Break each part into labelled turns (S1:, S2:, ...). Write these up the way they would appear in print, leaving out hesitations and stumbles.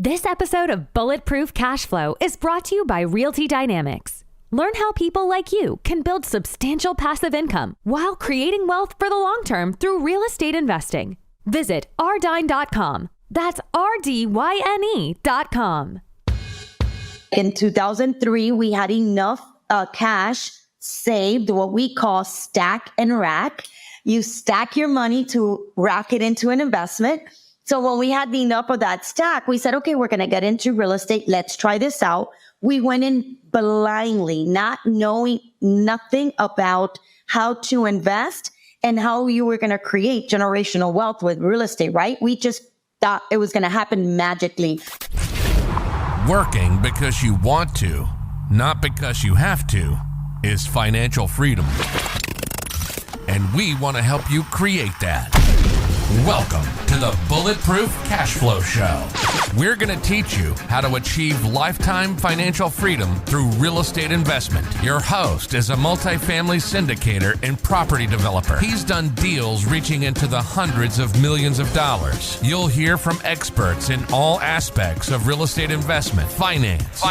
S1: This episode of Bulletproof Cash Flow is brought to you by Realty Dynamics. Learn how people like you can build substantial passive income while creating wealth for the long term through real estate investing. Visit rdyne.com. That's RDYNE.com.
S2: In 2003, we had enough cash saved, what we call stack and rack. You stack your money to rack it into an investment. So when we had enough of that stack, we said, okay, we're going to get into real estate. Let's try this out. We went in blindly, not knowing nothing about how to invest and how you were going to create generational wealth with real estate, right? We just thought it was going to happen magically.
S3: Working because you want to, not because you have to, is financial freedom. And we want to help you create that. Welcome to the Bulletproof Cash Flow Show. We're going to teach you how to achieve lifetime financial freedom through real estate investment. Your host is a multifamily syndicator and property developer. He's done deals reaching into the hundreds of millions of dollars. You'll hear from experts in all aspects of real estate investment, finance,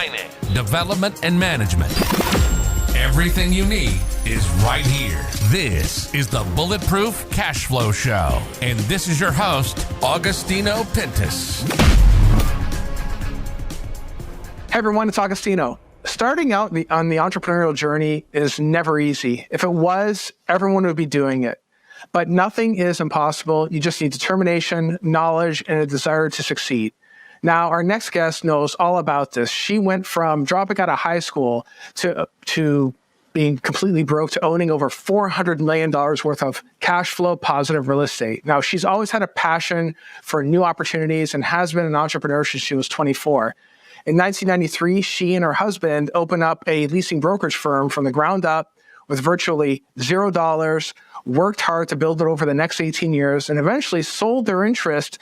S3: development, and management. Everything you need is right here. This is the Bulletproof Cash Flow Show. And this is your host, Augustino Pintus.
S4: Hey everyone, it's Augustino. Starting out on the entrepreneurial journey is never easy. If it was, everyone would be doing it. But nothing is impossible. You just need determination, knowledge, and a desire to succeed. Now, our next guest knows all about this. She went from dropping out of high school to being completely broke to owning over $400 million worth of cash flow positive real estate. Now, she's always had a passion for new opportunities and has been an entrepreneur since she was 24. In 1993, she and her husband opened up a leasing brokerage firm from the ground up with virtually $0, worked hard to build it over the next 18 years, and eventually sold their interest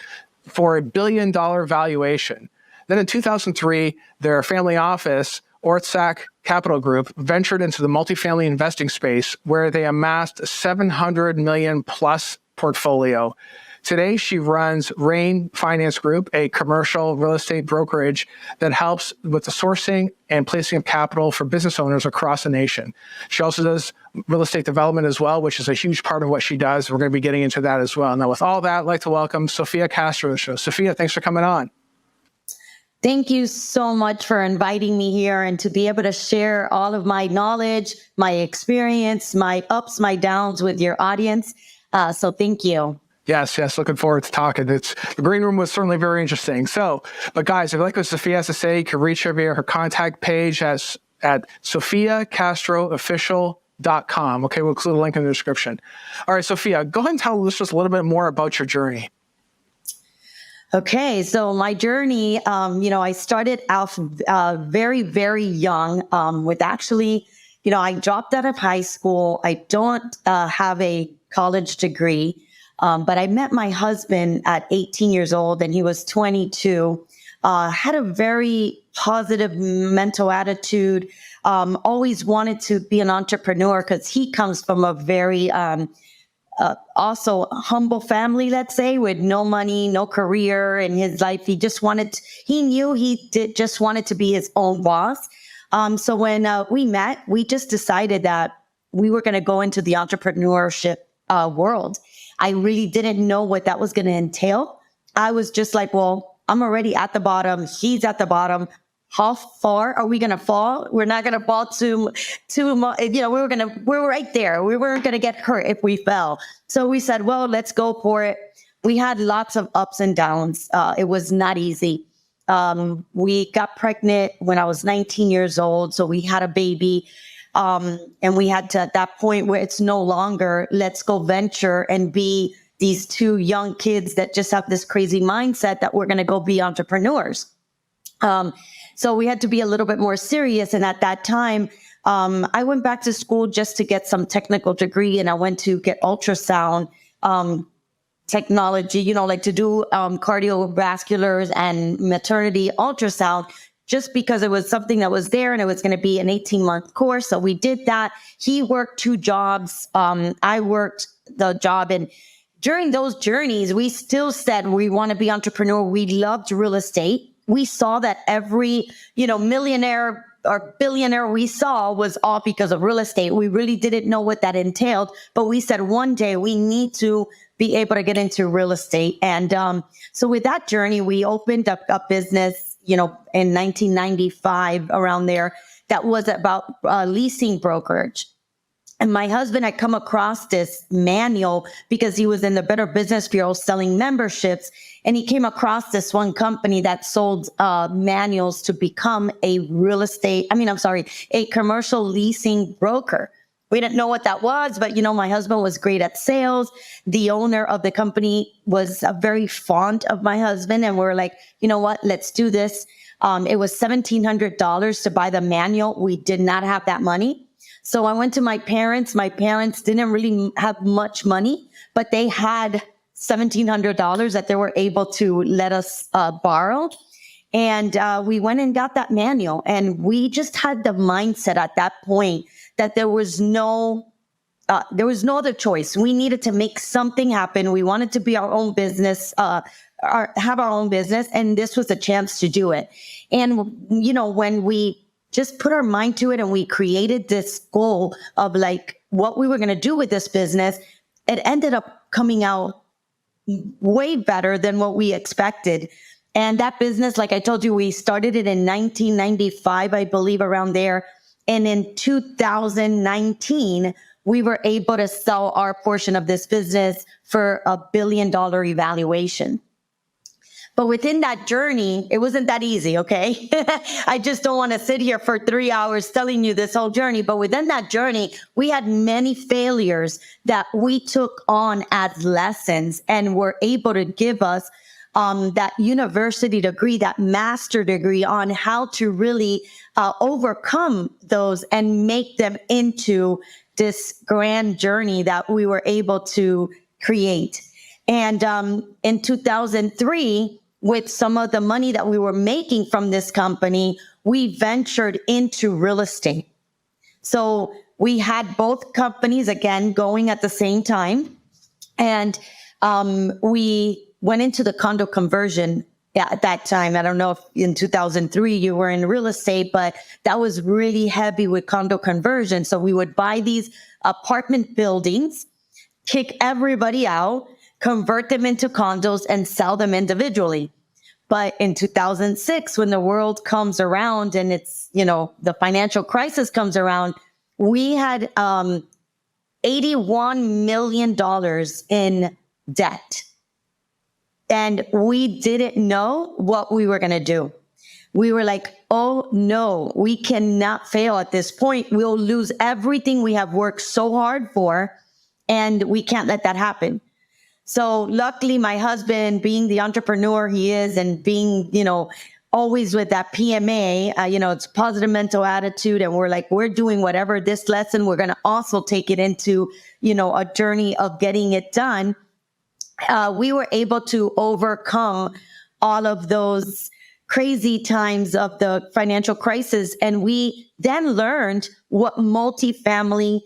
S4: for $1 billion valuation. Then in 2003, their family office, Ortsac Capital Group, ventured into the multifamily investing space where they amassed a $700 million plus portfolio. Today, she runs Rain Finance Group, a commercial real estate brokerage that helps with the sourcing and placing of capital for business owners across the nation. She also does real estate development as well, which is a huge part of what she does. We're going to be getting into that as well. Now, with all that, I'd like to welcome Sofia Castro to the show. Sofia, thanks for coming on.
S2: Thank you so much for inviting me here and to be able to share all of my knowledge, my experience, my ups, my downs with your audience. So thank you.
S4: Yes. Looking forward to talking. The green room was certainly very interesting. But guys, if you like what Sofia has to say, you can reach her via her contact page at sofiacastroofficial.com. Okay, we'll include a link in the description. All right, Sofia, go ahead and tell us just a little bit more about your journey.
S2: Okay, so my journey, I started out very, very young with actually, I dropped out of high school. I don't have a college degree. But I met my husband at 18 years old and he was 22, had a very positive mental attitude, always wanted to be an entrepreneur because he comes from a very also humble family, let's say, with no money, no career in his life. He just wanted just wanted to be his own boss. So when we met, we just decided that we were going to go into the entrepreneurship world. I really didn't know what that was going to entail. I was just like, well, I'm already at the bottom. He's at the bottom. How far are we going to fall? We're not going to fall too much. We're right there. We weren't going to get hurt if we fell. So we said, well, let's go for it. We had lots of ups and downs. It was not easy. We got pregnant when I was 19 years old. So we had a baby. And we had to, at that point where it's no longer, let's go venture and be these two young kids that just have this crazy mindset that we're going to go be entrepreneurs. So we had to be a little bit more serious. And at that time, I went back to school just to get some technical degree, and I went to get ultrasound technology, like to do cardiovasculars and maternity ultrasound, just because it was something that was there and it was going to be an 18-month course. So we did that. He worked 2 jobs. I worked the job. And during those journeys, we still said we want to be entrepreneur. We loved real estate. we saw that every, millionaire or billionaire we saw was all because of real estate. We really didn't know what that entailed, but we said one day we need to be able to get into real estate. And so with that journey, we opened up a business, in 1995, around there, that was about leasing brokerage. And my husband had come across this manual because he was in the Better Business Bureau selling memberships. And he came across this one company that sold manuals to become a commercial leasing broker. We didn't know what that was, but, my husband was great at sales. The owner of the company was very fond of my husband. And we're like, you know what, let's do this. It was $1,700 to buy the manual. We did not have that money. So I went to my parents. My parents didn't really have much money, but they had $1,700 that they were able to let us borrow. And we went and got that manual. And we just had the mindset at that point that there was no other choice. We needed to make something happen. We wanted to be our own business, have our own business. And this was a chance to do it. And, when we just put our mind to it and we created this goal of like what we were going to do with this business, it ended up coming out way better than what we expected. And that business, like I told you, we started it in 1995, I believe, around there. And in 2019, we were able to sell our portion of this business for $1 billion evaluation. But within that journey, it wasn't that easy, okay? I just don't want to sit here for 3 hours telling you this whole journey. But within that journey, we had many failures that we took on as lessons and were able to give us that university degree, that master degree on how to really overcome those and make them into this grand journey that we were able to create. And in 2003, with some of the money that we were making from this company, we ventured into real estate. So we had both companies, again, going at the same time. And we went into the condo conversion at that time. I don't know if in 2003 you were in real estate, but that was really heavy with condo conversion. So we would buy these apartment buildings, kick everybody out, convert them into condos and sell them individually. But in 2006, when the world comes around and it's, the financial crisis comes around, we had $81 million in debt. And we didn't know what we were going to do. We were like, oh no, we cannot fail at this point. We'll lose everything we have worked so hard for, and we can't let that happen. So luckily, my husband, being the entrepreneur he is and being, always with that PMA, it's positive mental attitude. And we're doing whatever this lesson, we're going to also take it into, a journey of getting it done. We were able to overcome all of those crazy times of the financial crisis. And we then learned what multifamily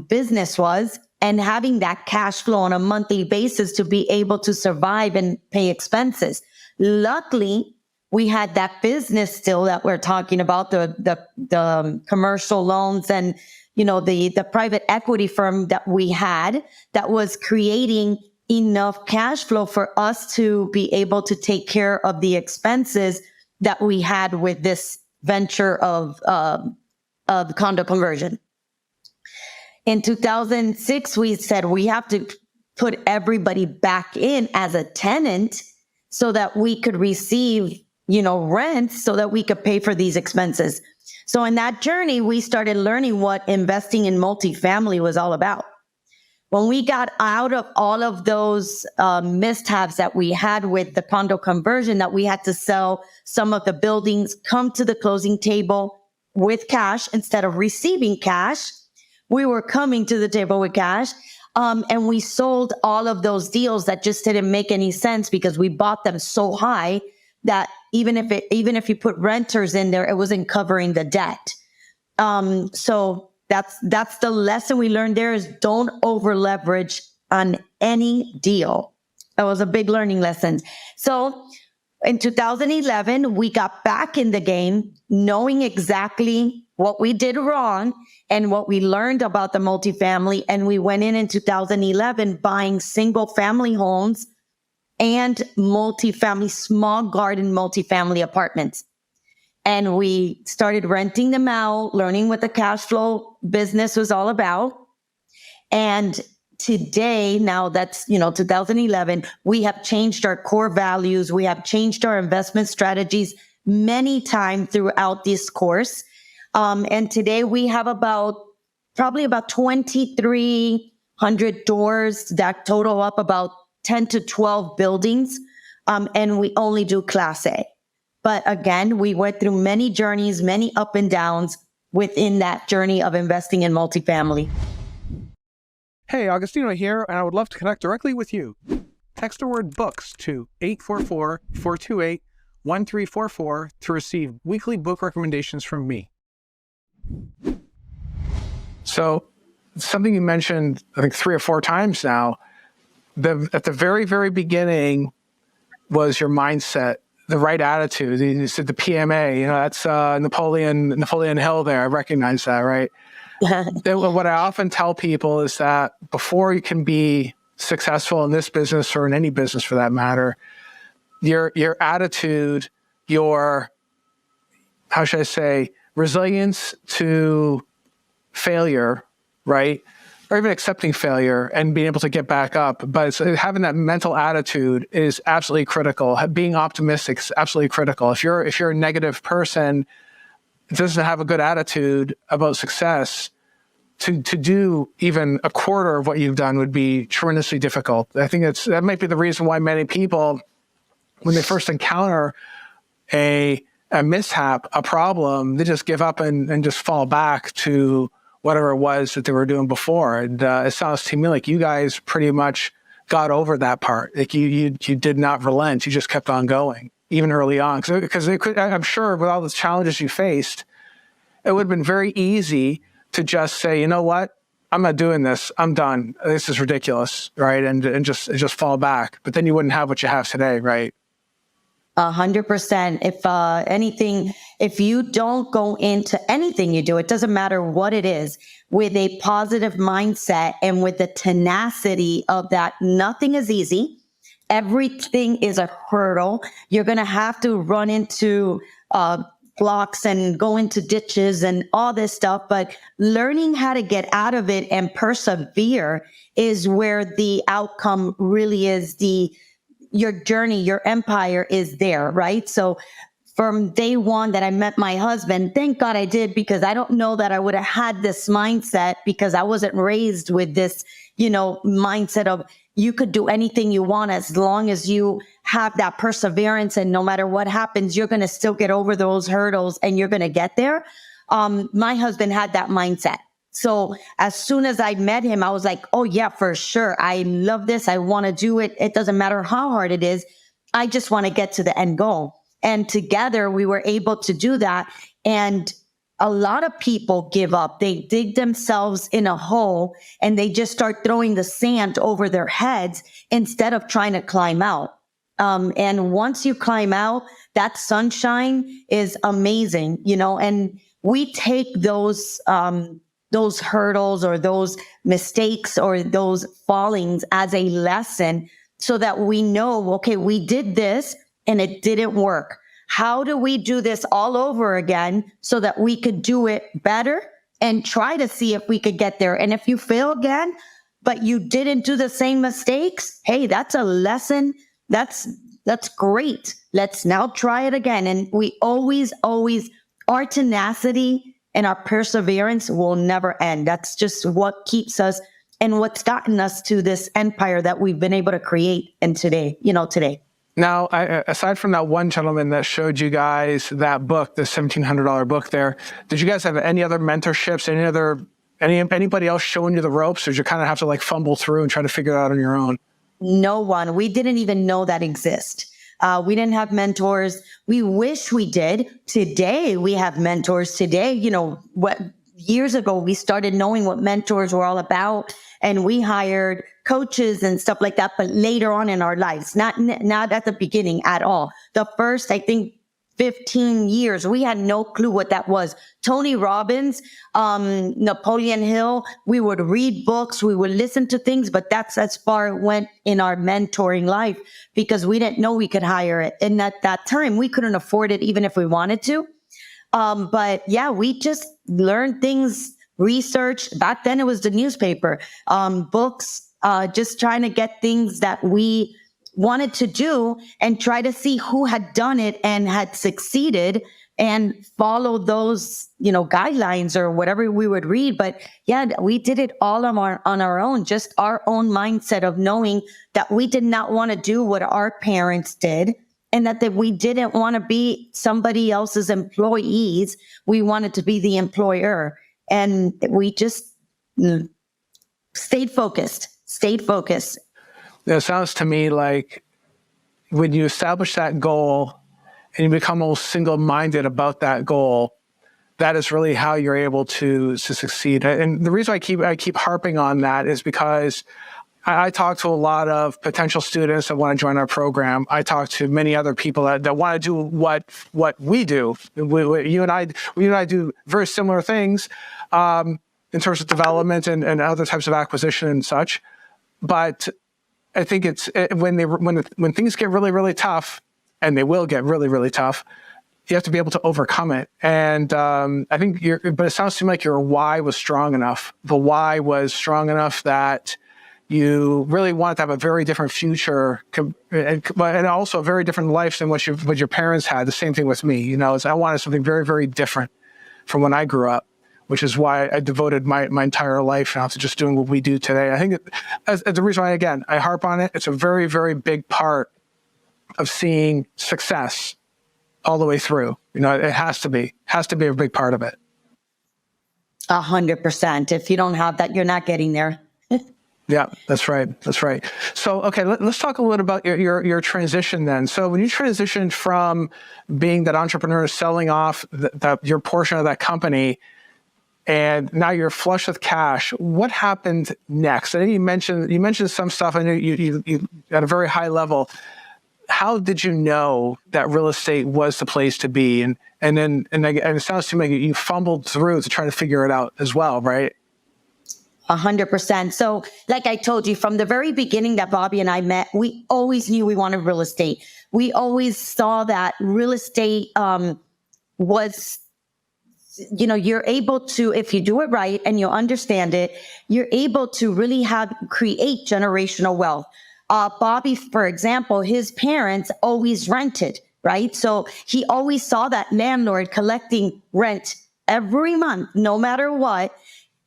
S2: business was, and having that cash flow on a monthly basis to be able to survive and pay expenses. Luckily, we had that business still that we're talking about, the commercial loans and, the private equity firm that we had that was creating enough cash flow for us to be able to take care of the expenses that we had with this venture of condo conversion. In 2006, we said we have to put everybody back in as a tenant so that we could receive, rent so that we could pay for these expenses. So in that journey, we started learning what investing in multifamily was all about. When we got out of all of those mishaps that we had with the condo conversion, that we had to sell some of the buildings, come to the closing table with cash instead of receiving cash, we were coming to the table with cash. And we sold all of those deals that just didn't make any sense because we bought them so high that even if you put renters in there, it wasn't covering the debt. So that's the lesson we learned there, is don't over leverage on any deal. That was a big learning lesson. So In 2011, we got back in the game, knowing exactly what we did wrong and what we learned about the multifamily. And we went in 2011 buying single family homes and multifamily, small garden multifamily apartments. And we started renting them out, learning what the cash flow business was all about. And today, now that's, 2011, we have changed our core values. We have changed our investment strategies many times throughout this course. And today we have probably about 2,300 doors that total up about 10 to 12 buildings. And we only do Class A. But again, we went through many journeys, many up and downs within that journey of investing in multifamily.
S4: Hey, Augustino here, and I would love to connect directly with you. Text the word books to 844-428-1344 to receive weekly book recommendations from me. So something you mentioned, I think 3 or 4 times now, at the very, very beginning was your mindset, the right attitude. You said the PMA, that's Napoleon Hill there. I recognize that, right? What I often tell people is that before you can be successful in this business or in any business for that matter, your attitude, your, how should I say, resilience to failure, right? Or even accepting failure and being able to get back up. But having that mental attitude is absolutely critical. Being optimistic is absolutely critical. If you're a negative person, doesn't have a good attitude about success, to do even a quarter of what you've done would be tremendously difficult. I think that might be the reason why many people, when they first encounter a mishap, a problem, they just give up and just fall back to whatever it was that they were doing before. And it sounds to me like you guys pretty much got over that part. Like you did not relent. You just kept on going, even early on. Because I'm sure with all the challenges you faced, it would have been very easy to just say, you know what, I'm not doing this. I'm done. This is ridiculous, right? And just fall back. But then you wouldn't have what you have today, right?
S2: 100%. If you don't go into anything you do, it doesn't matter what it is, with a positive mindset and with the tenacity of that, nothing is easy. Everything is a hurdle. You're going to have to run into blocks and go into ditches and all this stuff. But learning how to get out of it and persevere is where the outcome really is. Your journey, your empire is there, right? So from day one that I met my husband, thank God I did, because I don't know that I would have had this mindset, because I wasn't raised with this, mindset of you could do anything you want as long as you have that perseverance, and no matter what happens, you're going to still get over those hurdles and you're going to get there. My husband had that mindset. So as soon as I met him, I was like, oh yeah, for sure. I love this. I want to do it. It doesn't matter how hard it is. I just want to get to the end goal. And together we were able to do that. And a lot of people give up. They dig themselves in a hole and they just start throwing the sand over their heads instead of trying to climb out. And once you climb out, that sunshine is amazing, and we take those hurdles or those mistakes or those fallings as a lesson, so that we know, okay, we did this and it didn't work. How do we do this all over again so that we could do it better and try to see if we could get there? And if you fail again, but you didn't do the same mistakes, hey, that's a lesson. That's great. Let's now try it again. And we always, our tenacity and our perseverance will never end. That's just what keeps us and what's gotten us to this empire that we've been able to create today.
S4: Now, aside from that one gentleman that showed you guys that book, the $1,700 book there, did you guys have any other mentorships, anybody else showing you the ropes, or did you kind of have to fumble through and try to figure it out on your own?
S2: No one. We didn't even know that exist. We didn't have mentors. We wish we did. Today, we have mentors. Today, years ago, we started knowing what mentors were all about, and we hired coaches and stuff like that, but later on in our lives, not at the beginning at all. The first, I think, 15 years, we had no clue what that was. Tony Robbins, Napoleon Hill, we would read books, we would listen to things, but that's as far it went in our mentoring life because we didn't know we could hire it. And at that time, we couldn't afford it even if we wanted to. But yeah, we just learned things, research. Back then it was the newspaper, books, just trying to get things that we wanted to do and try to see who had done it and had succeeded and follow those, guidelines or whatever we would read. But yeah, we did it all on our own, just our own mindset of knowing that we did not want to do what our parents did and that we didn't want to be somebody else's employees. We wanted to be the employer. And we just stayed focused.
S4: It sounds to me like when you establish that goal and you become almost single-minded about that goal, that is really how you're able to succeed. And the reason I keep harping on that is because I talk to a lot of potential students that want to join our program. I talk to many other people that want to do what we do. You and I do very similar things in terms of development and other types of acquisition and such. But I think it's when things get really, really tough, and they will get really, really tough, you have to be able to overcome it. And I think but it sounds to me like your why was strong enough. The why was strong enough that you really wanted to have a very different future and also a very different life than what your parents had. The same thing with me, I wanted something very, very different from when I grew up, which is why I devoted my entire life now to just doing what we do today. I think as the reason why, again, I harp on it, it's a very, very big part of seeing success all the way through. It has to be a big part of it.
S2: 100%. If you don't have that, you're not getting there.
S4: Yeah, that's right. So, okay, let's talk a little about your transition then. So when you transitioned from being that entrepreneur, selling off your portion of that company, and now you're flush with cash, what happened next? I think you mentioned some stuff. I know you at a very high level. How did you know that real estate was the place to be? And it sounds to me like you fumbled through to try to figure it out as well, right?
S2: 100%. So like I told you, from the very beginning that Bobby and I met, we always knew we wanted real estate. We always saw that real estate was, you're able to, if you do it right and you understand it, you're able to really create generational wealth. Bobby, for example, his parents always rented, right? So he always saw that landlord collecting rent every month, no matter what.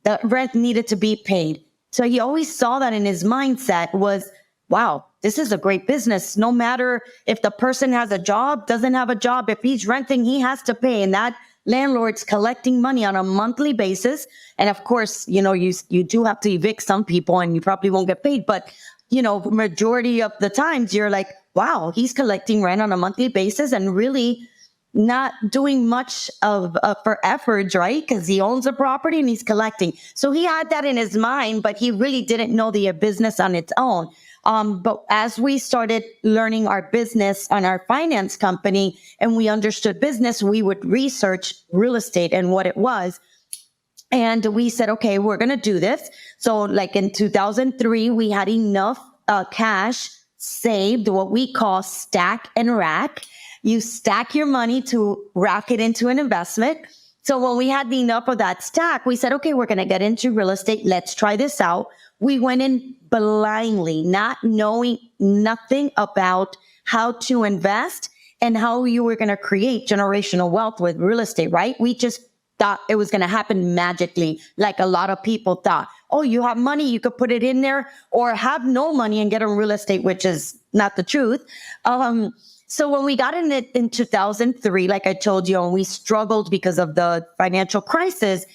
S2: The rent needed to be paid. So he always saw that in his mindset was, wow, this is a great business. No matter if the person has a job, doesn't have a job, if he's renting, he has to pay. And that landlord's collecting money on a monthly basis. And of course, you do have to evict some people and you probably won't get paid. But, majority of the times you're like, wow, he's collecting rent on a monthly basis and really not doing much for efforts, right? Because he owns a property and he's collecting. So he had that in his mind, but he really didn't know the business on its own. But as we started learning our business on our finance company and we understood business, we would research real estate and what it was. And we said, okay, we're going to do this. So like in 2003, we had enough cash saved, what we call stack and rack. You stack your money to rack it into an investment. So when we had enough of that stack, we said, okay, we're going to get into real estate. Let's try this out. We went in blindly, not knowing nothing about how to invest and how you were going to create generational wealth with real estate, right? We just thought it was going to happen magically, like a lot of people thought. Oh, you have money, you could put it in there, or have no money and get on real estate, which is not the truth. So when we got in it in 2003, like I told you, and we struggled because of the financial crisis,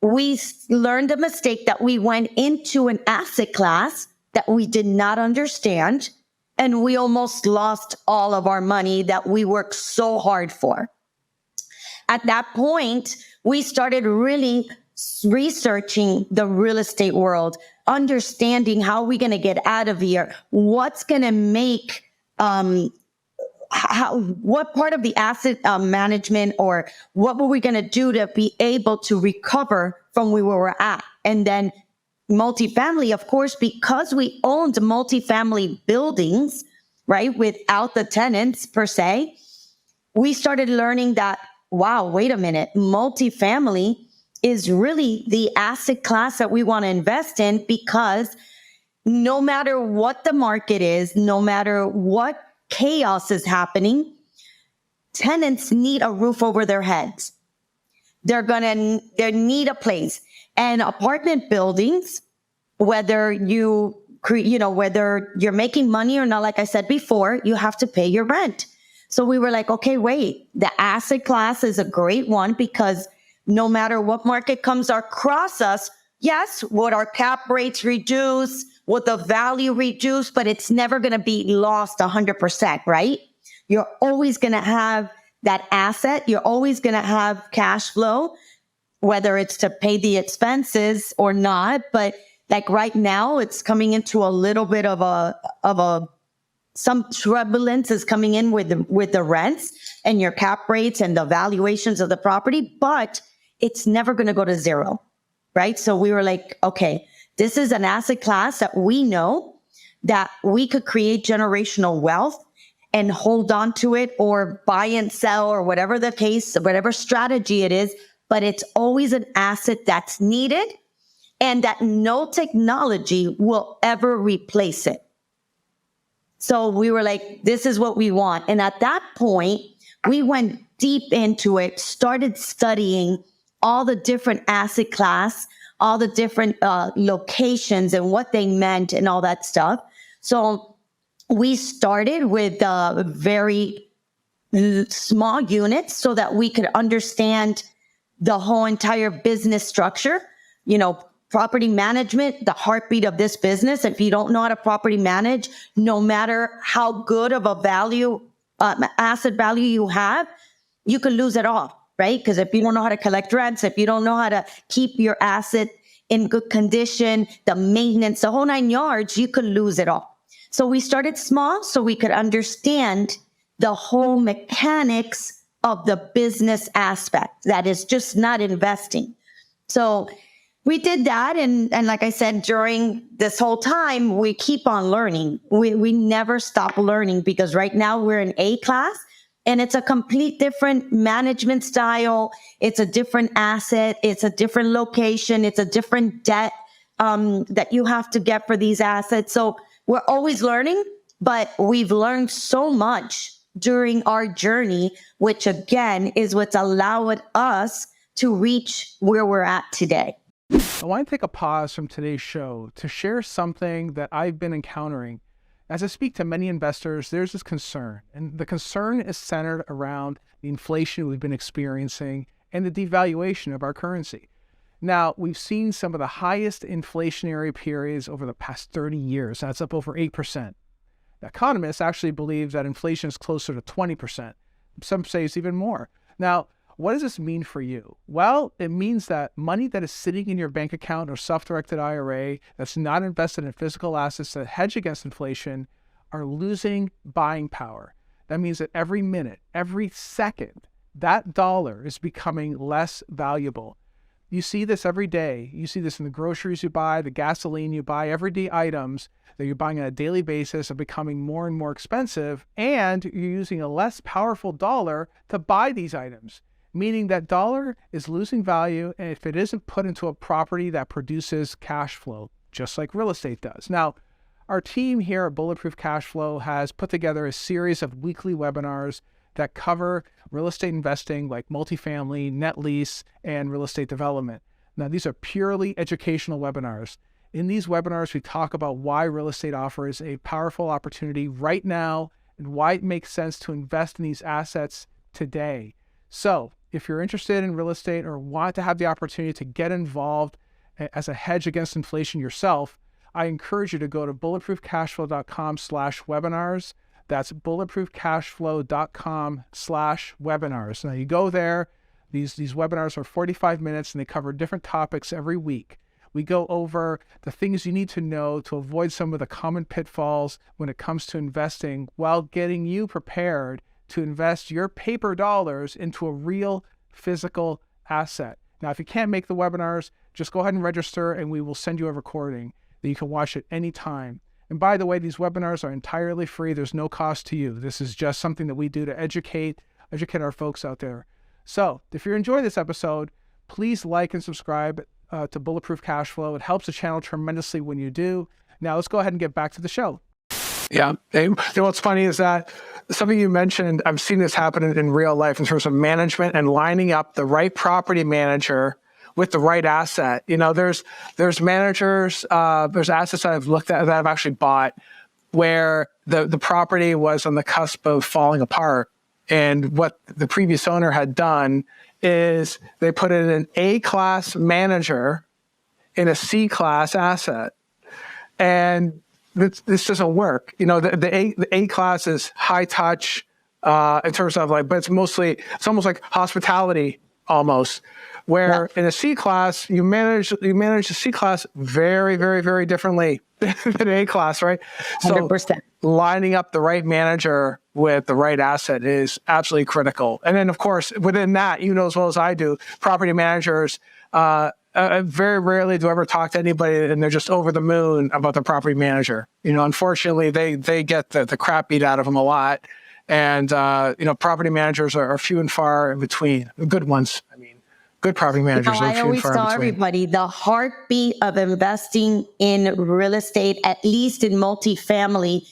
S2: we learned a mistake that we went into an asset class that we did not understand, and we almost lost all of our money that we worked so hard for. at that point, we started really researching the real estate world, understanding how we're going to get out of here, what's going to make, what part of the asset management, or what were we going to do to be able to recover from where we were at. And then multifamily, of course, because we owned multifamily buildings, right, without the tenants per se, we started learning that, wow, wait a minute, multifamily is really the asset class that we want to invest in, because no matter what the market is, no matter what chaos is happening, tenants need a roof over their heads. They need a place. And apartment buildings, whether whether you're making money or not, like I said before, you have to pay your rent. So we were like, okay, wait, the asset class is a great one, because no matter what market comes across us, yes, would our cap rates reduce? Would the value reduce? But it's never going to be lost 100%, right? You're always going to have that asset. You're always going to have cash flow, whether it's to pay the expenses or not. But like right now, it's coming into a little bit of some turbulence is coming in with the rents and your cap rates and the valuations of the property, but it's never going to go to zero, right? So we were like, okay, this is an asset class that we know that we could create generational wealth and hold on to it, or buy and sell, or whatever the case, whatever strategy it is, but it's always an asset that's needed and that no technology will ever replace it. So we were like, this is what we want. And at that point, we went deep into it, started studying all the different asset class, all the different locations and what they meant and all that stuff. So we started with very small units so that we could understand the whole entire business structure, property management, the heartbeat of this business. If you don't know how to property manage, no matter how good of a value, asset value you have, you could lose it all, right? Because if you don't know how to collect rents, if you don't know how to keep your asset in good condition, the maintenance, the whole 9 yards, you could lose it all. So we started small so we could understand the whole mechanics of the business aspect. That is just not investing. So we did that. And like I said, during this whole time, we keep on learning. We never stop learning, because right now we're in A class and it's a complete different management style. It's a different asset. It's a different location. It's a different debt that you have to get for these assets. So we're always learning, but we've learned so much during our journey, which again is what's allowed us to reach where we're at today.
S4: I want to take a pause from today's show to share something that I've been encountering. As I speak to many investors, there's this concern, and the concern is centered around the inflation we've been experiencing and the devaluation of our currency. Now, we've seen some of the highest inflationary periods over the past 30 years. That's up over 8%. The economists actually believe that inflation is closer to 20%. Some say it's even more. Now, what does this mean for you? Well, it means that money that is sitting in your bank account or self-directed IRA that's not invested in physical assets that hedge against inflation are losing buying power. That means that every minute, every second, that dollar is becoming less valuable. You see this every day. You see this in the groceries you buy, the gasoline you buy, everyday items that you're buying on a daily basis are becoming more and more expensive, and you're using a less powerful dollar to buy these items. Meaning that dollar is losing value, and if it isn't put into a property that produces cash flow, just like real estate does. Now, our team here at Bulletproof Cashflow has put together a series of weekly webinars that cover real estate investing like multifamily, net lease, and real estate development. Now, these are purely educational webinars. In these webinars, we talk about why real estate offers a powerful opportunity right now and why it makes sense to invest in these assets today. So, if you're interested in real estate or want to have the opportunity to get involved as a hedge against inflation yourself, I encourage you to go to bulletproofcashflow.com/webinars. That's bulletproofcashflow.com/webinars. Now you go there, These webinars are 45 minutes and they cover different topics every week. We go over the things you need to know to avoid some of the common pitfalls when it comes to investing while getting you prepared to invest your paper dollars into a real physical asset. Now, if you can't make the webinars, just go ahead and register and we will send you a recording that you can watch at any time. And by the way, these webinars are entirely free. There's no cost to you. This is just something that we do to educate our folks out there. So if you're enjoying this episode, please like and subscribe to Bulletproof Cashflow. It helps the channel tremendously when you do. Now let's go ahead and get back to the show. Yeah. You know, what's funny is that something you mentioned, I've seen this happen in real life in terms of management and lining up the right property manager with the right asset. You know, there's managers, there's assets that I've looked at that I've actually bought where the property was on the cusp of falling apart. And what the previous owner had done is they put in an A-class manager in a C-class asset. And this doesn't work. You know, the A-class is high touch in terms of like, but it's almost like hospitality almost. Where in a C-class, you manage the C-class very, very, very differently than A-class, right? So
S2: 100%.
S4: Lining up the right manager with the right asset is absolutely critical. And then, of course, within that, you know as well as I do, property managers, very rarely do I ever talk to anybody and they're just over the moon about the property manager. You know, unfortunately, they get the crap beat out of them a lot. And, you know, property managers are few and far in between. The good ones, I mean. Good property managers.
S2: I always tell everybody the heartbeat of investing in real estate, at least in multifamily,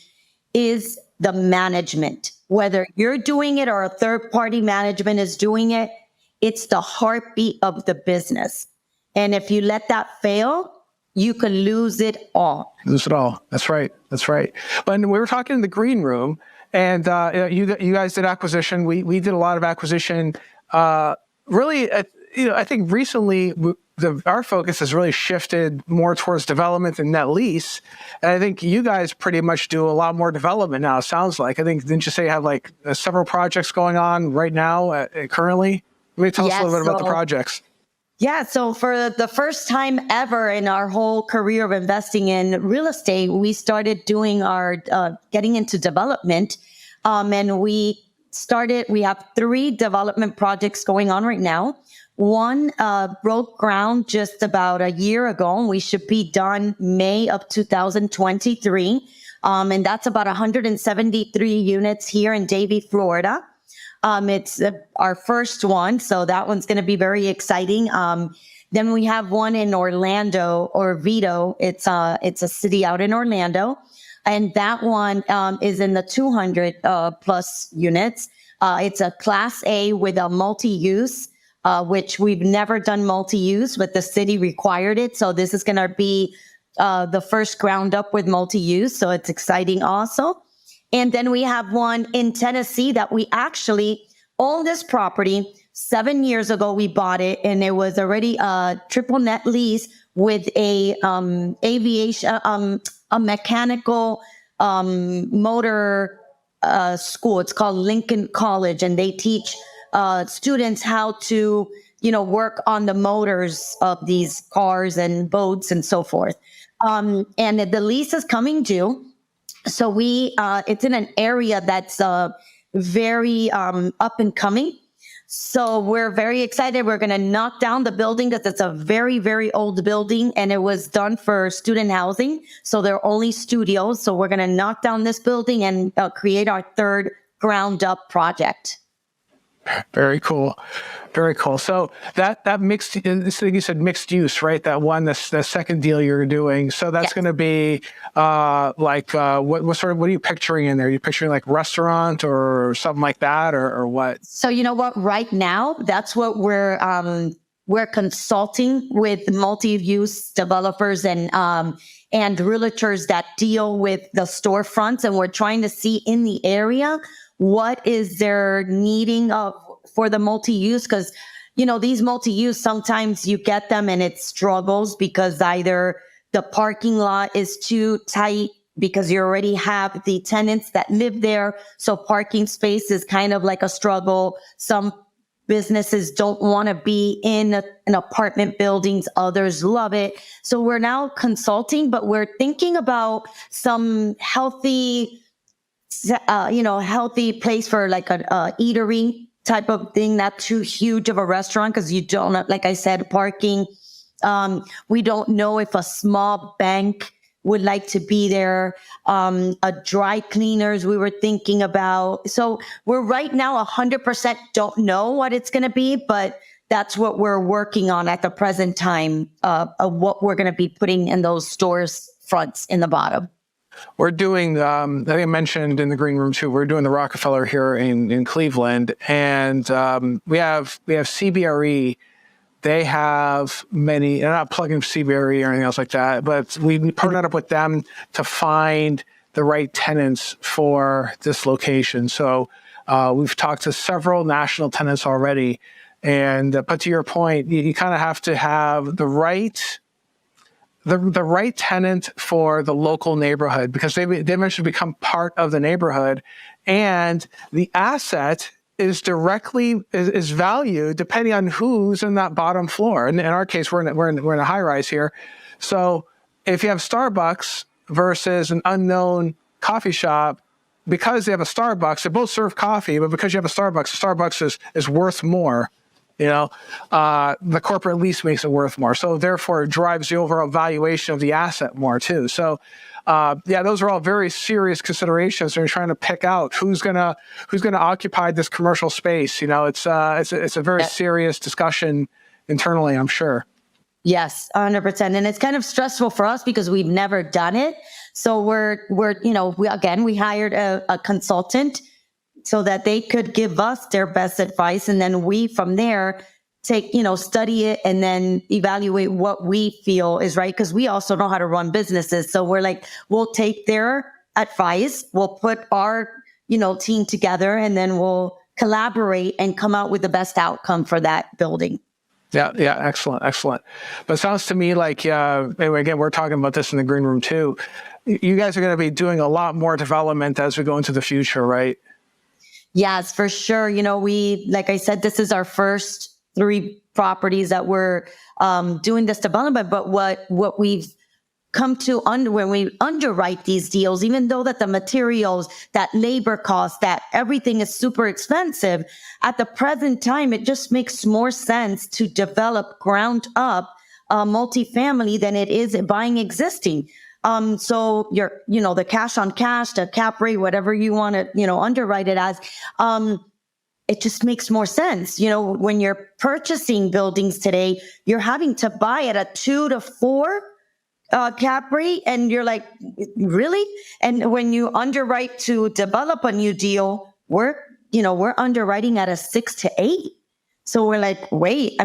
S2: is the management. Whether you're doing it or a third-party management is doing it, it's the heartbeat of the business. And if you let that fail, you can lose it all.
S4: Lose it all. That's right. That's right. But we were talking in the green room, and you guys did acquisition. We did a lot of acquisition. Really. You know, I think recently our focus has really shifted more towards development and net lease. And I think you guys pretty much do a lot more development now, it sounds like. I think, didn't you say you have like several projects going on right now currently? Let me tell us a little bit about the projects.
S2: Yeah, so for the first time ever in our whole career of investing in real estate, we started doing our getting into development. And we have 3 development projects going on right now. One broke ground just about a year ago, and we should be done May of 2023. And that's about 173 units here in Davie, Florida. It's our first one, so that one's going to be very exciting. Then we have one in Orlando, or Vito. It's a city out in Orlando, and that one is in the 200 plus units. It's a Class A with a multi-use. Which we've never done multi-use, but the city required it. So this is going to be the first ground up with multi-use. So it's exciting also. And then we have one in Tennessee that we actually own this property. 7 years ago, we bought it, and it was already a triple net lease with a aviation, a mechanical motor school. It's called Lincoln College, and they teach students how to, work on the motors of these cars and boats and so forth. And the lease is coming due. So it's in an area that's very up and coming. So we're very excited. We're going to knock down the building because it's a very, very old building, and it was done for student housing. So they're only studios. So we're going to knock down this building and create our third ground up project.
S4: Very cool. Very cool. So that mixed, you said mixed use, right? That one, the second deal you're doing. So that's going to be what are you picturing in there? Are you picturing like restaurant or something like that, or what?
S2: So you know what? Right now, that's what we're consulting with multi-use developers and realtors that deal with the storefronts, and we're trying to see in the area what is their needing of for the multi-use, because these multi-use, sometimes you get them and it struggles because either the parking lot is too tight because you already have the tenants that live there, so parking space is kind of like a struggle. Some businesses don't want to be in an apartment buildings. Others love it. So we're now consulting, but we're thinking about some healthy, healthy place for like a eatery type of thing, not too huge of a restaurant, because you don't, like I said, parking. We don't know if a small bank would like to be there. A dry cleaners we were thinking about. So we're right now 100% don't know what it's going to be, but that's what we're working on at the present time, of what we're going to be putting in those stores fronts in the bottom.
S4: We're doing, I think I mentioned in the green room too, we're doing the Rockefeller here in Cleveland, and we have CBRE. They have many, they're not plugging CBRE or anything else like that, but we partnered up with them to find the right tenants for this location. So we've talked to several national tenants already. And but to your point, you kind of have to have the right tenant for the local neighborhood, because they eventually become part of the neighborhood, and the asset is valued depending on who's in that bottom floor. And in our case, we're in a high rise here. So if you have Starbucks versus an unknown coffee shop, because they have a Starbucks, they both serve coffee, but because you have a Starbucks is worth more. The corporate lease makes it worth more. So therefore it drives the overall valuation of the asset more too. So those are all very serious considerations. They're trying to pick out who's gonna occupy this commercial space. It's a very serious discussion internally, I'm sure.
S2: Yes, 100%. And it's kind of stressful for us because we've never done it. So we hired a consultant so that they could give us their best advice. And then we, from there, study it and then evaluate what we feel is right. Because we also know how to run businesses. So we're like, we'll take their advice, we'll put our, team together, and then we'll collaborate and come out with the best outcome for that building.
S4: Yeah. Excellent. But it sounds to me like, anyway, again, we're talking about this in the green room too. You guys are going to be doing a lot more development as we go into the future, right?
S2: Yes, for sure. Like I said, this is our first 3 properties that we're doing this development. But what we've come to when we underwrite these deals, even though that the materials, that labor cost, that everything is super expensive, at the present time, it just makes more sense to develop ground up multifamily than it is buying existing. So the cash on cash, the cap rate, whatever you want to, underwrite it as, it just makes more sense. When you're purchasing buildings today, you're having to buy at a 2 to 4 cap rate. And you're like, really? And when you underwrite to develop a new deal, we're underwriting at a 6 to 8. So we're like, wait,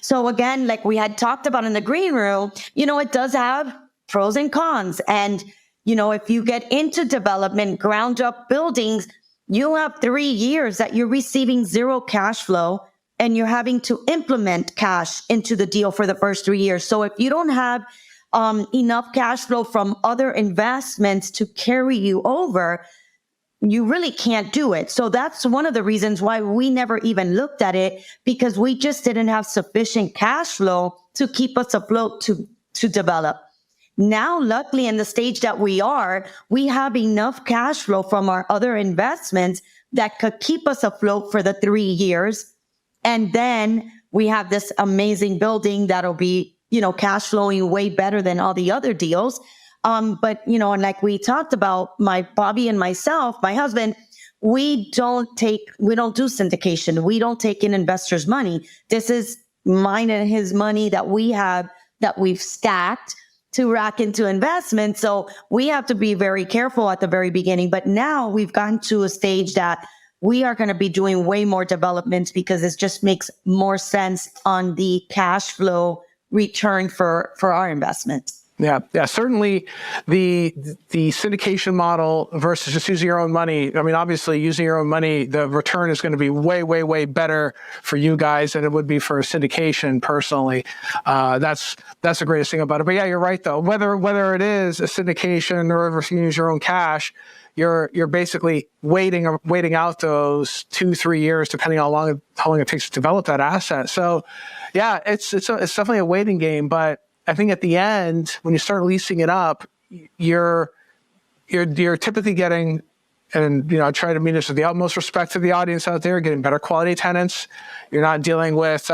S2: so again, like we had talked about in the green room, it does have pros and cons. And, if you get into development, ground up buildings, you have 3 years that you're receiving 0 cash flow and you're having to implement cash into the deal for the first 3 years. So if you don't have enough cash flow from other investments to carry you over, you really can't do it. So that's one of the reasons why we never even looked at it, because we just didn't have sufficient cash flow to keep us afloat to develop. Now, luckily, in the stage that we are, we have enough cash flow from our other investments that could keep us afloat for the 3 years. And then we have this amazing building that'll be, cash flowing way better than all the other deals. But, and like we talked about, Bobby and myself, my husband, we don't do syndication. We don't take in investors' money. This is mine and his money that we've stacked to rack into investment. So we have to be very careful at the very beginning. But now we've gotten to a stage that we are going to be doing way more development because it just makes more sense on the cash flow return for our investment.
S4: Yeah. Certainly, the syndication model versus just using your own money. I mean, obviously, using your own money, the return is going to be way, way, way better for you guys than it would be for syndication. Personally, that's the greatest thing about it. But yeah, you're right though. Whether it is a syndication or if you use your own cash, you're basically waiting out those 2-3 years, depending on how long it takes to develop that asset. So, yeah, it's definitely a waiting game. But I think at the end, when you start leasing it up, you're typically getting, and I try to mean this with the utmost respect to the audience out there, getting better quality tenants. You're not dealing with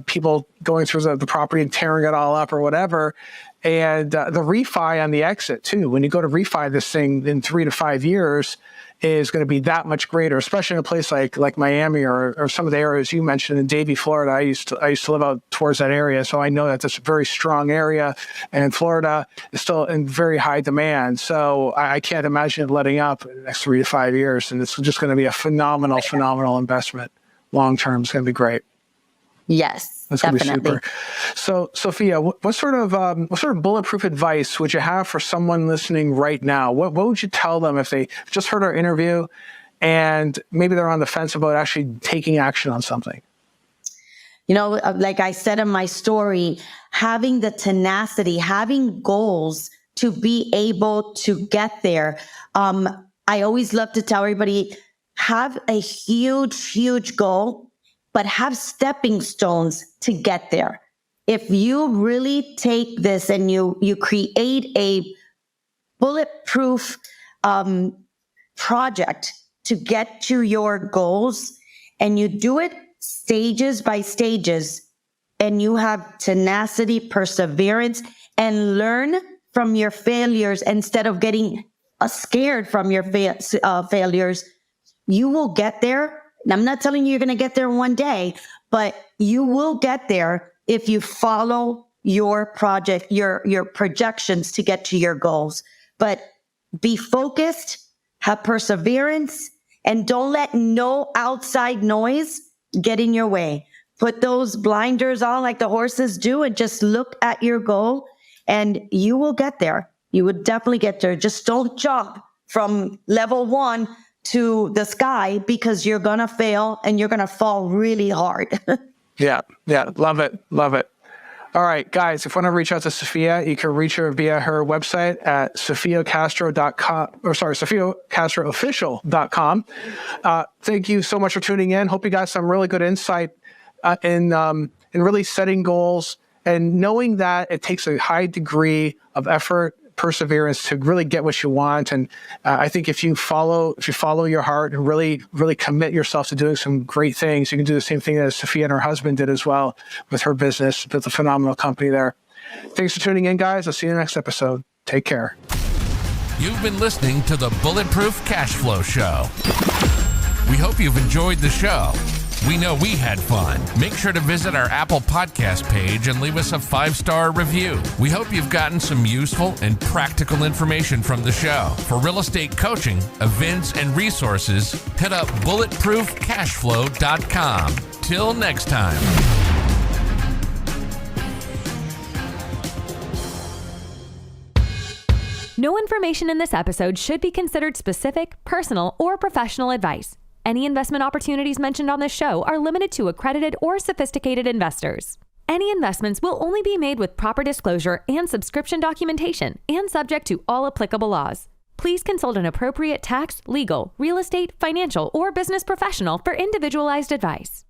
S4: people going through the property and tearing it all up or whatever. And the refi on the exit too. When you go to refi this thing in 3 to 5 years, is going to be that much greater, especially in a place like Miami or some of the areas you mentioned in Davie, Florida. I used to live out towards that area, so I know that that's a very strong area, and Florida is still in very high demand. So I can't imagine it letting up in the next 3 to 5 years, and it's just going to be a phenomenal investment. Long term, it's going to be great.
S2: Yes,
S4: that's going to be
S2: definitely.
S4: super. So, Sofia, what sort of bulletproof advice would you have for someone listening right now? What would you tell them if they just heard our interview and maybe they're on the fence about actually taking action on something?
S2: Like I said in my story, having the tenacity, having goals to be able to get there. I always love to tell everybody, have a huge goal, but have stepping stones to get there. If you really take this and you create a bulletproof project to get to your goals, and you do it stages by stages, and you have tenacity, perseverance, and learn from your failures instead of getting scared from your failures, you will get there. And I'm not telling you you're going to get there one day, but you will get there if you follow your project, your projections to get to your goals. But be focused, have perseverance, and don't let no outside noise get in your way. Put those blinders on like the horses do and just look at your goal, and you will get there. You would definitely get there. Just don't jump from level 1 to the sky, because you're going to fail and you're going to fall really hard.
S4: Yeah. Love it. All right, guys, if you want to reach out to Sofia, you can reach her via her website at sofiacastroofficial.com. Thank you so much for tuning in. Hope you got some really good insight in really setting goals and knowing that it takes a high degree of effort, perseverance to really get what you want. And I think if you follow your heart and really commit yourself to doing some great things, you can do the same thing that Sofia and her husband did as well with her business. Built a phenomenal company there. Thanks for tuning in, guys. I'll see you in the next episode. Take care.
S3: You've been listening to the Bulletproof Cash Flow Show. We hope you've enjoyed the show. We know we had fun. Make sure to visit our Apple Podcast page and leave us a 5-star review. We hope you've gotten some useful and practical information from the show. For real estate coaching, events, and resources, hit up bulletproofcashflow.com. Till next time.
S1: No information in this episode should be considered specific, personal, or professional advice. Any investment opportunities mentioned on this show are limited to accredited or sophisticated investors. Any investments will only be made with proper disclosure and subscription documentation and subject to all applicable laws. Please consult an appropriate tax, legal, real estate, financial, or business professional for individualized advice.